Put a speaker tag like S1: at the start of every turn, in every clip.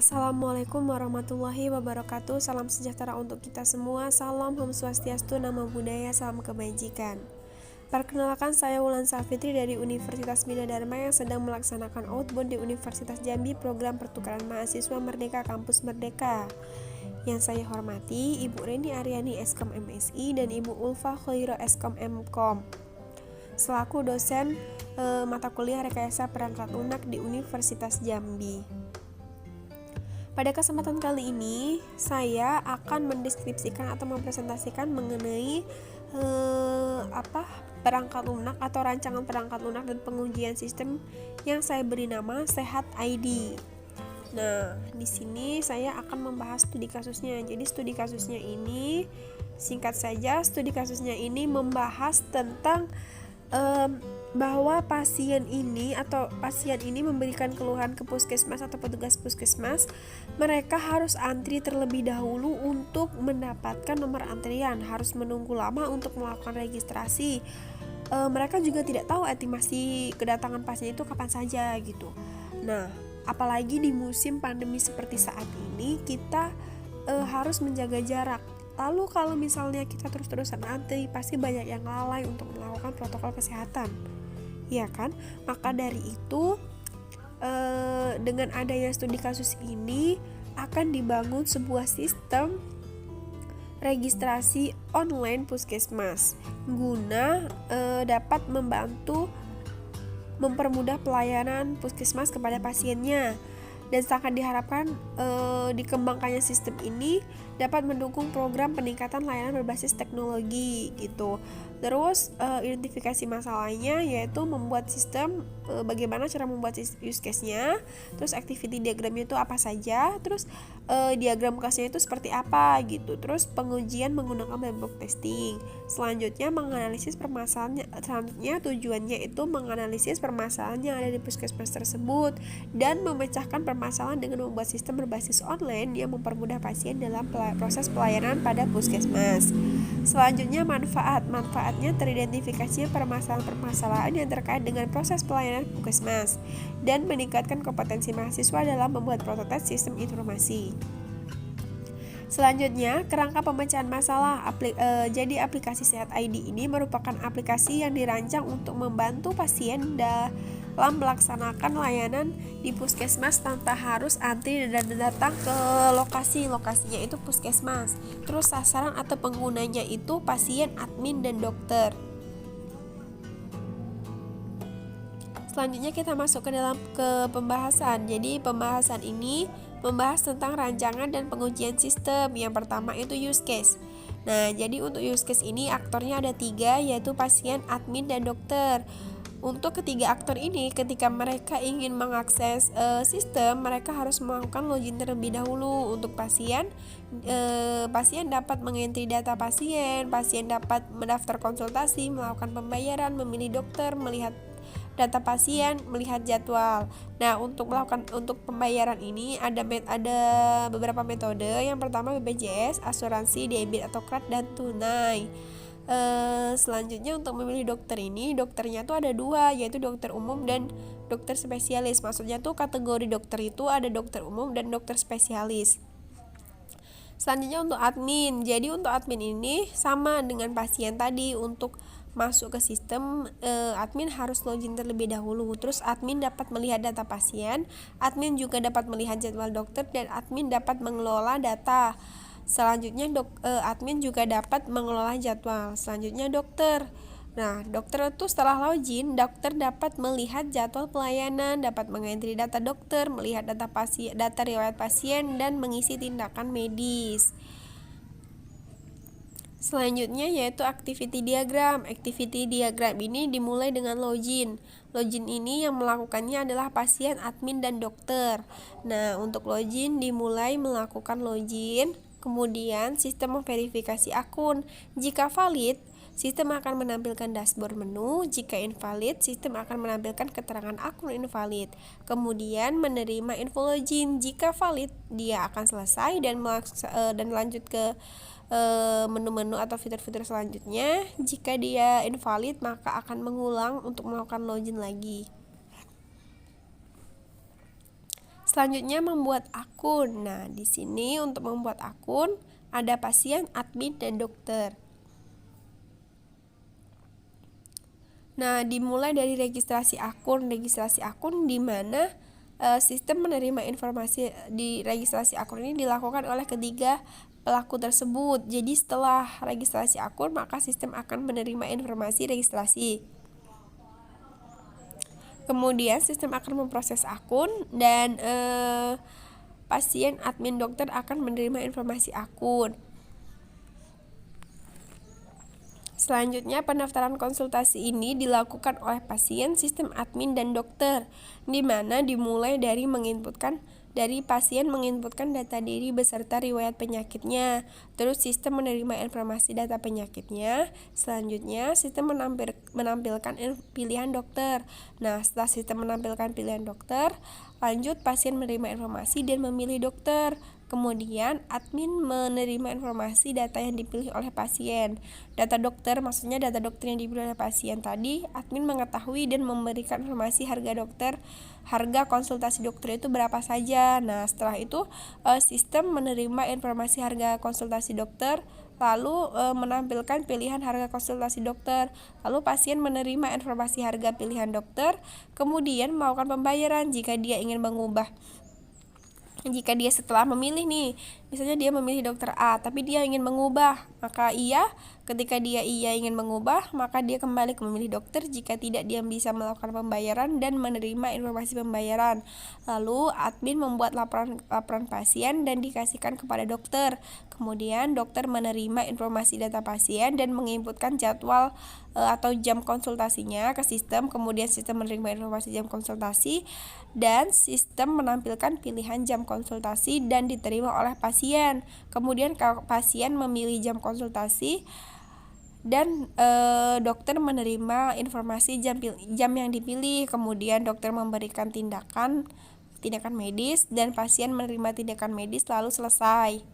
S1: Assalamualaikum warahmatullahi wabarakatuh. Salam sejahtera untuk kita semua. Salam Om Swastiastu, Namo Buddhaya, salam kebajikan. Perkenalkan, saya Wulan Safitri dari Universitas Bina-Dharma yang sedang melaksanakan outbound di Universitas Jambi, program pertukaran mahasiswa Merdeka Kampus Merdeka. Yang saya hormati Ibu Reni Aryani Eskom MSI dan Ibu Ulfa Khairo Eskom Mkom selaku dosen mata kuliah Rekayasa Perangkat Lunak di Universitas Jambi. Pada kesempatan kali ini, saya akan mendeskripsikan atau mempresentasikan mengenai perangkat lunak atau rancangan perangkat lunak dan pengujian sistem yang saya beri nama Sehat ID. Nah, di sini saya akan membahas studi kasusnya. Jadi studi kasusnya ini, singkat saja, studi kasusnya ini membahas tentang bahwa pasien ini memberikan keluhan ke puskesmas atau petugas puskesmas. Mereka harus antri terlebih dahulu untuk mendapatkan nomor antrian, harus menunggu lama untuk melakukan registrasi. Mereka juga tidak tahu estimasi kedatangan pasien itu kapan saja gitu. Nah, apalagi di musim pandemi seperti saat ini, kita harus menjaga jarak. Lalu kalau misalnya kita terus-terusan antri, pasti banyak yang lalai untuk melakukan protokol kesehatan, ya kan? Maka dari itu, dengan adanya studi kasus ini akan dibangun sebuah sistem registrasi online puskesmas guna dapat mempermudah pelayanan puskesmas kepada pasiennya. Dan sangat diharapkan dikembangkannya sistem ini dapat mendukung program peningkatan layanan berbasis teknologi gitu. Terus identifikasi masalahnya yaitu membuat sistem, bagaimana cara membuat use case-nya, terus activity diagramnya itu apa saja, terus diagram case-nya itu seperti apa gitu. Terus pengujian menggunakan black box testing. Selanjutnya tujuannya itu menganalisis permasalahan yang ada di puskesmas tersebut dan memecahkan permasalahan dengan membuat sistem berbasis online yang mempermudah pasien dalam proses pelayanan pada puskesmas. Selanjutnya manfaatnya teridentifikasinya permasalahan-permasalahan yang terkait dengan proses pelayanan puskesmas dan meningkatkan kompetensi mahasiswa dalam membuat prototipe sistem informasi. Selanjutnya, kerangka pemecahan masalah. Jadi aplikasi Sehat ID ini merupakan aplikasi yang dirancang untuk membantu pasien dalam melaksanakan layanan di puskesmas tanpa harus antri dan datang ke lokasinya itu puskesmas. Terus sasaran atau penggunanya itu pasien, admin, dan dokter. Selanjutnya kita masuk ke pembahasan. Jadi pembahasan ini membahas tentang rancangan dan pengujian sistem. Yang pertama itu use case. Nah, jadi untuk use case ini aktornya ada 3, yaitu pasien, admin, dan dokter. Untuk ketiga aktor ini, ketika mereka ingin mengakses sistem, mereka harus melakukan login terlebih dahulu. Untuk pasien dapat mengentri data pasien dapat mendaftar konsultasi, melakukan pembayaran, memilih dokter, melihat data pasien, melihat jadwal. Nah, untuk pembayaran ini ada beberapa metode. Yang pertama BPJS, asuransi, debit atau kred, dan tunai. Selanjutnya untuk memilih dokter ini, dokternya tuh ada 2, yaitu dokter umum dan dokter spesialis. Maksudnya tuh kategori dokter itu ada dokter umum dan dokter spesialis. Selanjutnya untuk admin. Jadi untuk admin ini sama dengan pasien tadi. Untuk masuk ke sistem, admin harus login terlebih dahulu. Terus admin dapat melihat data pasien, admin juga dapat melihat jadwal dokter, dan admin dapat mengelola data. Selanjutnya admin juga dapat mengelola jadwal. Selanjutnya dokter. Nah, dokter itu setelah login, dokter dapat melihat jadwal pelayanan, dapat mengentri data dokter, melihat data riwayat pasien, dan mengisi tindakan medis. Selanjutnya yaitu activity diagram. Activity diagram ini dimulai dengan login. Login ini yang melakukannya adalah pasien, admin, dan dokter. Nah, untuk login dimulai melakukan login, kemudian sistem memverifikasi akun. Jika valid, sistem akan menampilkan dashboard menu. Jika invalid, sistem akan menampilkan keterangan akun invalid. Kemudian menerima info login. Jika valid, dia akan selesai dan lanjut ke menu-menu atau fitur-fitur selanjutnya. Jika dia invalid, maka akan mengulang untuk melakukan login lagi. Selanjutnya membuat akun. Nah, di sini untuk membuat akun ada pasien, admin, dan dokter. Nah, dimulai dari registrasi akun. Registrasi akun di mana sistem menerima informasi di registrasi akun ini dilakukan oleh ketiga pelaku tersebut. Jadi setelah registrasi akun, maka sistem akan menerima informasi registrasi. Kemudian sistem akan memproses akun dan pasien, admin, dokter akan menerima informasi akun. Selanjutnya, pendaftaran konsultasi ini dilakukan oleh pasien, sistem admin, dan dokter, di mana dimulai dari pasien menginputkan data diri beserta riwayat penyakitnya. Terus sistem menerima informasi data penyakitnya. Selanjutnya, sistem menampilkan pilihan dokter. Nah, setelah sistem menampilkan pilihan dokter, lanjut pasien menerima informasi dan memilih dokter. Kemudian, admin menerima informasi data yang dipilih oleh pasien. Data dokter, maksudnya data dokter yang dipilih oleh pasien tadi, admin mengetahui dan memberikan informasi harga konsultasi dokter itu berapa saja. Nah, setelah itu sistem menerima informasi harga konsultasi dokter, lalu menampilkan pilihan harga konsultasi dokter. Lalu pasien menerima informasi harga pilihan dokter, kemudian melakukan pembayaran jika dia setelah memilih nih, misalnya dia memilih dokter A, tapi dia ingin mengubah, maka ketika dia ingin mengubah, maka dia kembali ke memilih dokter. Jika tidak, dia bisa melakukan pembayaran dan menerima informasi pembayaran. Lalu admin membuat laporan pasien dan dikasihkan kepada dokter. Kemudian dokter menerima informasi data pasien dan menginputkan jadwal atau jam konsultasinya ke sistem. Kemudian sistem menerima informasi jam konsultasi dan sistem menampilkan pilihan jam konsultasi dan diterima oleh pasien. Kemudian pasien memilih jam konsultasi dan dokter menerima informasi jam yang dipilih. Kemudian dokter memberikan tindakan medis dan pasien menerima tindakan medis, lalu selesai.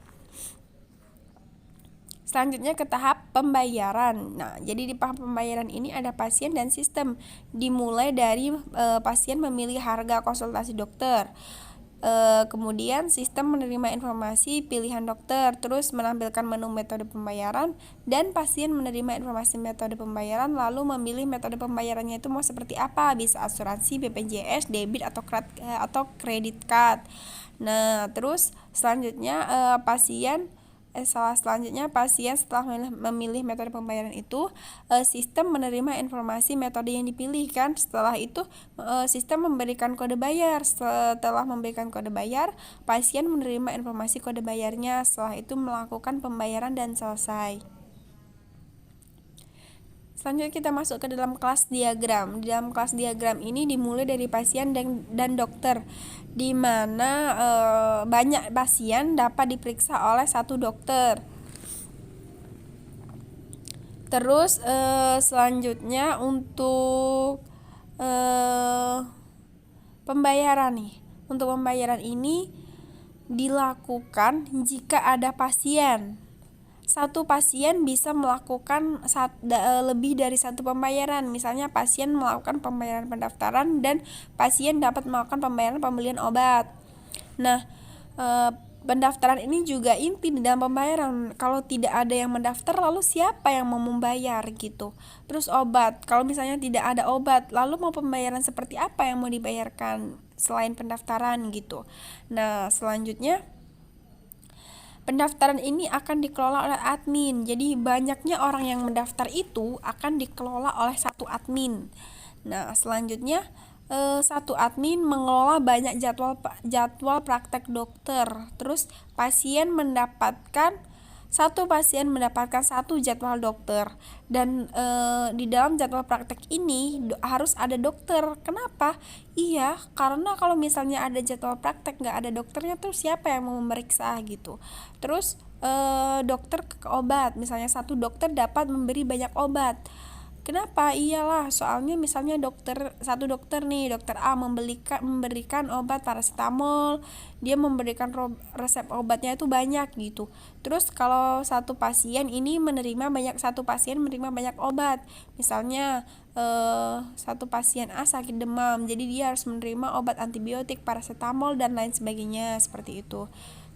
S1: Selanjutnya ke tahap pembayaran. Nah, jadi di tahap pembayaran ini ada pasien dan sistem. Dimulai dari pasien memilih harga konsultasi dokter. Kemudian sistem menerima informasi pilihan dokter, terus menampilkan menu metode pembayaran, dan pasien menerima informasi metode pembayaran lalu memilih metode pembayarannya itu mau seperti apa, bisa asuransi, BPJS, debit atau kredit card. Nah, terus selanjutnya pasien setelah memilih metode pembayaran itu, sistem menerima informasi metode yang dipilih kan. Setelah itu sistem memberikan kode bayar. Setelah memberikan kode bayar, pasien menerima informasi kode bayarnya. Setelah itu melakukan pembayaran dan selesai. Selanjutnya kita masuk ke dalam kelas diagram. Di dalam kelas diagram ini dimulai dari pasien dan dokter, di mana banyak pasien dapat diperiksa oleh satu dokter. Terus selanjutnya untuk pembayaran nih. Untuk pembayaran ini dilakukan jika ada pasien. Satu pasien bisa melakukan lebih dari satu pembayaran. Misalnya pasien melakukan pembayaran pendaftaran dan pasien dapat melakukan pembayaran pembelian obat. Nah, pendaftaran ini juga inti di dalam pembayaran. Kalau tidak ada yang mendaftar, lalu siapa yang mau membayar gitu. Terus obat, kalau misalnya tidak ada obat, lalu mau pembayaran seperti apa yang mau dibayarkan selain pendaftaran gitu. Nah, selanjutnya pendaftaran ini akan dikelola oleh admin. Jadi banyaknya orang yang mendaftar itu akan dikelola oleh satu admin. Nah, selanjutnya satu admin mengelola banyak jadwal praktek dokter. Terus satu pasien mendapatkan satu jadwal dokter, dan di dalam jadwal praktek ini harus ada dokter. Kenapa? Iya, karena kalau misalnya ada jadwal praktek nggak ada dokternya, terus siapa yang mau memeriksa gitu. Terus dokter ke obat, misalnya satu dokter dapat memberi banyak obat. Kenapa? Iyalah, soalnya misalnya satu dokter nih, dokter A memberikan obat paracetamol, dia memberikan resep obatnya itu banyak gitu. Terus kalau satu pasien menerima banyak obat. Misalnya satu pasien A sakit demam, jadi dia harus menerima obat antibiotik, paracetamol dan lain sebagainya seperti itu.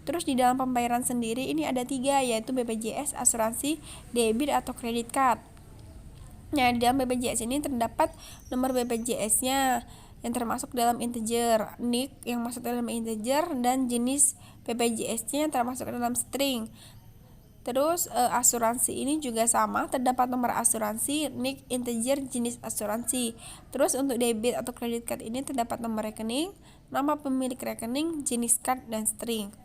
S1: Terus di dalam pembayaran sendiri ini ada 3, yaitu BPJS, asuransi, debit atau kredit card. Nah, di dalam BPJS ini terdapat nomor BPJS-nya yang termasuk dalam integer, NIK yang masuk dalam integer, dan jenis BPJS-nya yang termasuk dalam string. Terus asuransi ini juga sama, terdapat nomor asuransi, NIK, integer, jenis asuransi. Terus untuk debit atau credit card ini terdapat nomor rekening, nama pemilik rekening, jenis card, dan string.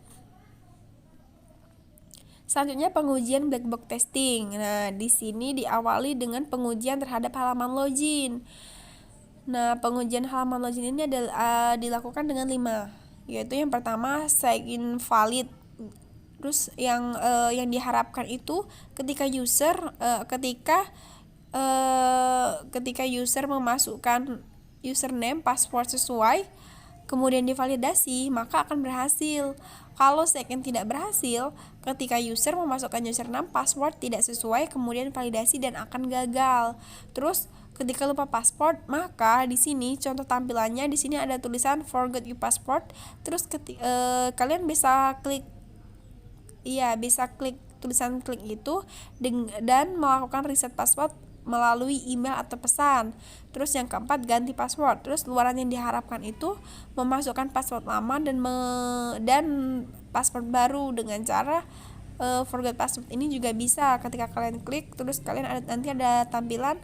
S1: Selanjutnya pengujian black box testing. Nah, di sini diawali dengan pengujian terhadap halaman login. Nah, pengujian halaman login ini dilakukan dengan 5, yaitu yang pertama sign in valid. Terus yang diharapkan itu ketika user memasukkan username, password sesuai, kemudian divalidasi, maka akan berhasil. Kalau second tidak berhasil, ketika user memasukkan username, password tidak sesuai, kemudian validasi dan akan gagal. Terus ketika lupa password, maka di sini contoh tampilannya, di sini ada tulisan forget your password. Terus kalian bisa klik tulisan klik itu dan melakukan reset password melalui email atau pesan. Terus yang keempat, ganti password. Terus luaran yang diharapkan itu memasukkan password lama dan password baru dengan cara forget password ini juga bisa. Ketika kalian klik, terus kalian nanti ada tampilan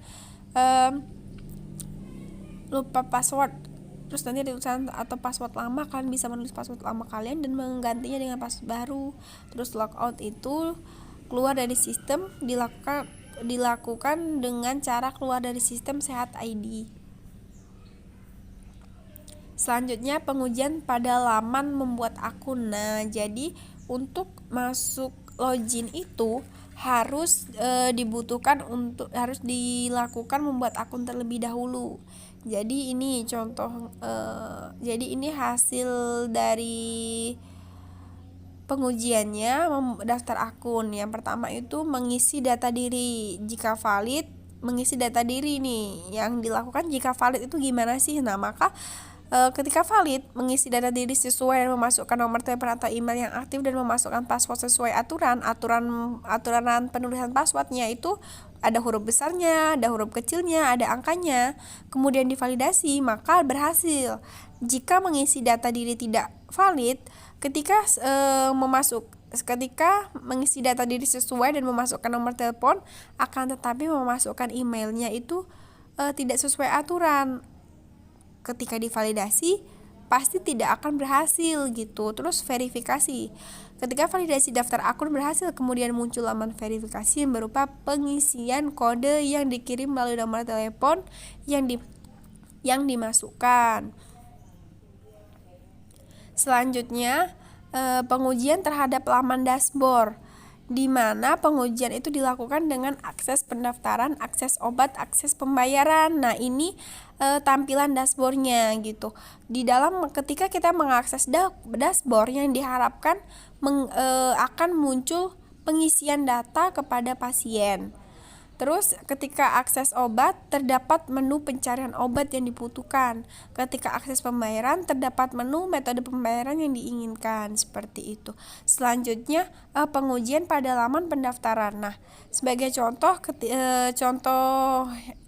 S1: lupa password. Terus nanti ada tulisan atau password lama, kalian bisa menulis password lama kalian dan menggantinya dengan password baru. Terus logout itu keluar dari sistem, dilakukan dengan cara keluar dari sistem Sehat ID. Selanjutnya pengujian pada laman membuat akun. Nah, jadi untuk masuk login itu harus dilakukan membuat akun terlebih dahulu. Jadi ini hasil dari pengujiannya daftar akun. Yang pertama itu mengisi data diri. Jika valid, mengisi data diri nih. Yang dilakukan jika valid itu gimana sih? Nah, maka ketika valid, mengisi data diri sesuai dan memasukkan nomor telepon atau email yang aktif dan memasukkan password sesuai aturan penulisan passwordnya itu ada huruf besarnya, ada huruf kecilnya, ada angkanya. Kemudian divalidasi, maka berhasil. Jika mengisi data diri tidak valid, ketika mengisi data diri sesuai dan memasukkan nomor telepon, akan tetapi memasukkan emailnya itu tidak sesuai aturan, ketika divalidasi pasti tidak akan berhasil gitu. Terus verifikasi. Ketika validasi daftar akun berhasil, kemudian muncul laman verifikasi yang berupa pengisian kode yang dikirim melalui nomor telepon yang dimasukkan. Selanjutnya pengujian terhadap laman dashboard, di mana pengujian itu dilakukan dengan akses pendaftaran, akses obat, akses pembayaran. Nah, ini tampilan dashboardnya gitu. Ketika kita mengakses dashboard, yang diharapkan akan muncul pengisian data kepada pasien. Terus ketika akses obat, terdapat menu pencarian obat yang dibutuhkan. Ketika akses pembayaran, terdapat menu metode pembayaran yang diinginkan, seperti itu. Selanjutnya pengujian pada laman pendaftaran. Nah, sebagai contoh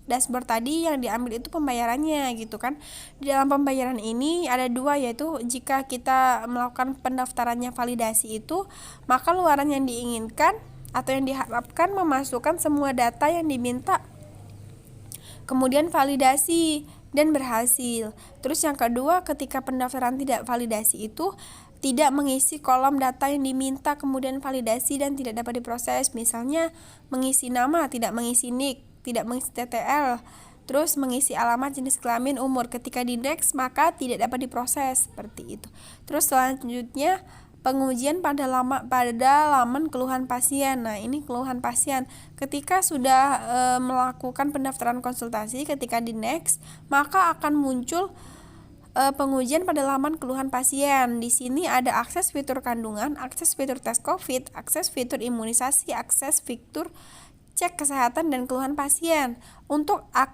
S1: dashboard tadi yang diambil itu pembayarannya gitu kan. Di dalam pembayaran ini ada 2, yaitu jika kita melakukan pendaftarannya validasi itu, maka luaran yang diinginkan atau yang diharapkan memasukkan semua data yang diminta, kemudian validasi dan berhasil. Terus yang kedua, ketika pendaftaran tidak validasi itu tidak mengisi kolom data yang diminta, kemudian validasi dan tidak dapat diproses. Misalnya mengisi nama, tidak mengisi NIK, tidak mengisi TTL, terus mengisi alamat, jenis kelamin, umur. Ketika di next, maka tidak dapat diproses, seperti itu. Terus selanjutnya pengujian pada laman keluhan pasien. Nah, ini keluhan pasien. Ketika sudah melakukan pendaftaran konsultasi, ketika di next, maka akan muncul pengujian pada laman keluhan pasien. Di sini ada akses fitur kandungan, akses fitur tes COVID, akses fitur imunisasi, akses fitur cek kesehatan dan keluhan pasien.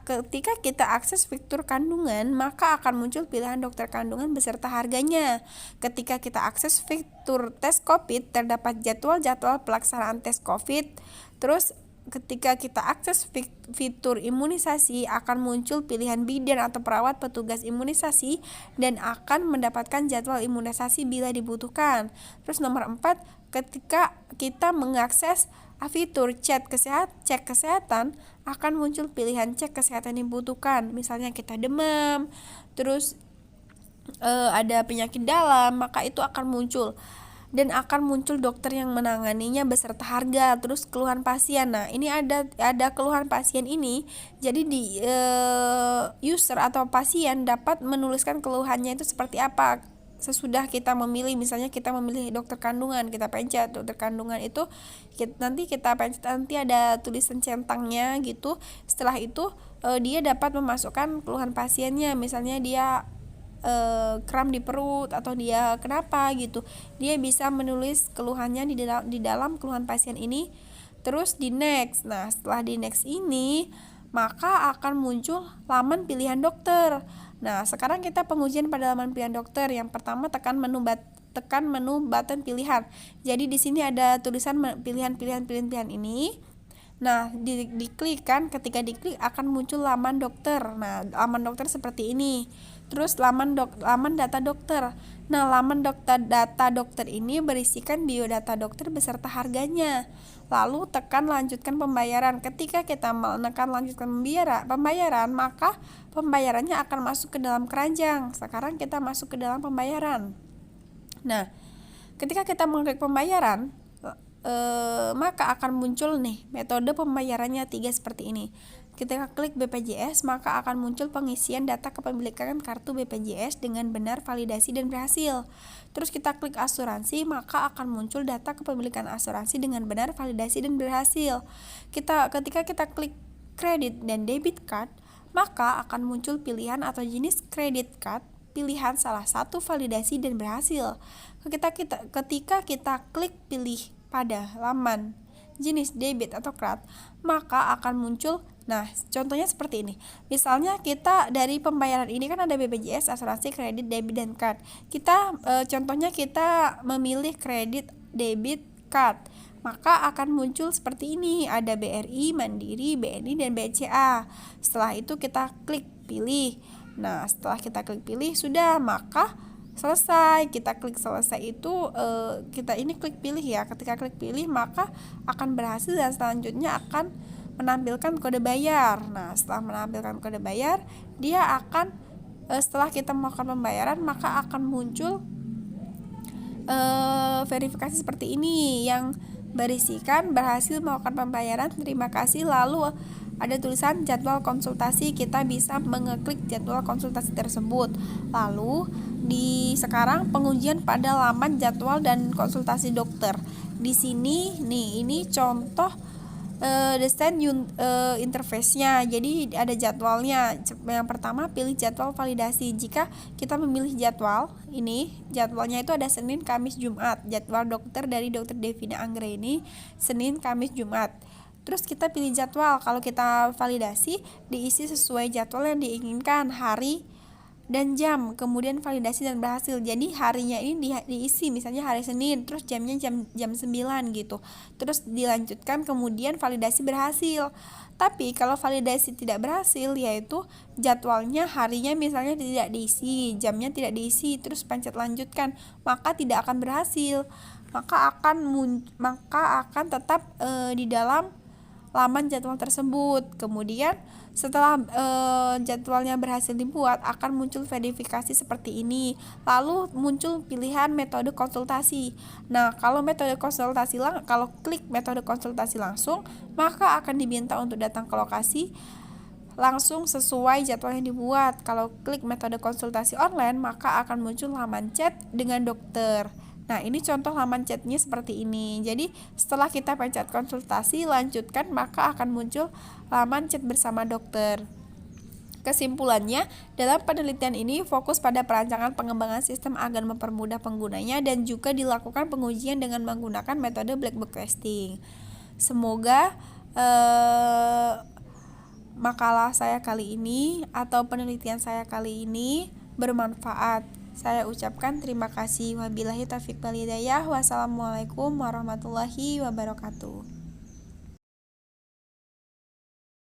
S1: Ketika kita akses fitur kandungan, maka akan muncul pilihan dokter kandungan beserta harganya. Ketika kita akses fitur tes COVID, terdapat jadwal-jadwal pelaksanaan tes COVID. Terus ketika kita akses fitur imunisasi, akan muncul pilihan bidan atau perawat petugas imunisasi dan akan mendapatkan jadwal imunisasi bila dibutuhkan. Terus nomor 4, ketika kita mengakses fitur cek kesehatan, akan muncul pilihan cek kesehatan yang dibutuhkan. Misalnya kita demam, terus ada penyakit dalam, maka itu akan muncul. Dan akan muncul dokter yang menanganinya beserta harga, terus keluhan pasien. Nah, ini ada keluhan pasien ini. Jadi di user atau pasien dapat menuliskan keluhannya itu seperti apa. Sesudah kita memilih, misalnya kita memilih dokter kandungan, kita pencet dokter kandungan itu, nanti kita pencet, nanti ada tulisan centangnya gitu. Setelah itu dia dapat memasukkan keluhan pasiennya, misalnya dia kram di perut atau dia kenapa gitu. Dia bisa menulis keluhannya di dalam keluhan pasien ini. Terus di next. Nah, setelah di next ini, maka akan muncul laman pilihan dokter. Nah, sekarang kita pengujian pada laman pilihan dokter. Yang pertama tekan menu button pilihan. Jadi di sini ada tulisan pilihan ini. Nah, diklik kan, ketika diklik akan muncul laman dokter. Nah, laman dokter seperti ini. Terus laman data dokter. Nah, laman data dokter ini berisikan biodata dokter beserta harganya. Lalu tekan lanjutkan pembayaran. Ketika kita menekan lanjutkan pembayaran, maka pembayarannya akan masuk ke dalam keranjang. Sekarang kita masuk ke dalam pembayaran. Nah, ketika kita mengklik pembayaran, maka akan muncul nih metode pembayarannya 3 seperti ini. Ketika klik BPJS, maka akan muncul pengisian data kepemilikan kartu BPJS dengan benar, validasi, dan berhasil. Terus kita klik asuransi, maka akan muncul data kepemilikan asuransi dengan benar, validasi, dan berhasil. Ketika kita klik kredit dan debit card, maka akan muncul pilihan atau jenis kredit card, pilihan salah satu validasi dan berhasil. Ketika kita klik pilih pada laman jenis debit atau card, maka akan muncul, nah contohnya seperti ini. Misalnya kita dari pembayaran ini kan ada BPJS, asuransi, kredit, debit, dan card. Contohnya kita memilih kredit, debit, card, maka akan muncul seperti ini. Ada BRI, Mandiri, BNI, dan BCA. Setelah itu kita klik pilih. Nah, setelah kita klik pilih, sudah, maka selesai. Kita klik selesai itu kita ini klik pilih ya. Ketika klik pilih, maka akan berhasil dan selanjutnya akan menampilkan kode bayar. Nah, setelah menampilkan kode bayar, dia akan setelah kita melakukan pembayaran, maka akan muncul verifikasi seperti ini yang berisikan berhasil melakukan pembayaran, terima kasih. Lalu ada tulisan jadwal konsultasi, kita bisa mengeklik jadwal konsultasi tersebut. Lalu sekarang pengujian pada laman jadwal dan konsultasi dokter. Di sini nih, ini contoh desain interface-nya. Jadi ada jadwalnya. Yang pertama pilih jadwal validasi. Jika kita memilih jadwal, ini jadwalnya itu ada Senin, Kamis, Jumat. Jadwal dokter dari Dr. Devina Anggraini Senin, Kamis, Jumat. Terus kita pilih jadwal. Kalau kita validasi, diisi sesuai jadwal yang diinginkan, hari dan jam, kemudian validasi dan berhasil. Jadi harinya ini diisi misalnya hari Senin, terus jamnya jam 9 gitu. Terus dilanjutkan, kemudian validasi berhasil. Tapi kalau validasi tidak berhasil, yaitu jadwalnya harinya misalnya tidak diisi, jamnya tidak diisi, terus pencet lanjutkan, maka tidak akan berhasil. Maka akan tetap di dalam laman jadwal tersebut. Kemudian setelah jadwalnya berhasil dibuat, akan muncul verifikasi seperti ini. Lalu muncul pilihan metode konsultasi. Nah, kalau klik metode konsultasi langsung, maka akan diminta untuk datang ke lokasi langsung sesuai jadwal yang dibuat. Kalau klik metode konsultasi online, maka akan muncul laman chat dengan dokter. Nah, ini contoh laman chatnya seperti ini. Jadi, setelah kita pencet konsultasi, lanjutkan, maka akan muncul laman chat bersama dokter. Kesimpulannya, dalam penelitian ini fokus pada perancangan pengembangan sistem agar mempermudah penggunanya dan juga dilakukan pengujian dengan menggunakan metode black box testing. Semoga makalah saya kali ini atau penelitian saya kali ini bermanfaat. Saya ucapkan terima kasih. Wabillahi taufiq wal hidayah. Wassalamualaikum warahmatullahi wabarakatuh.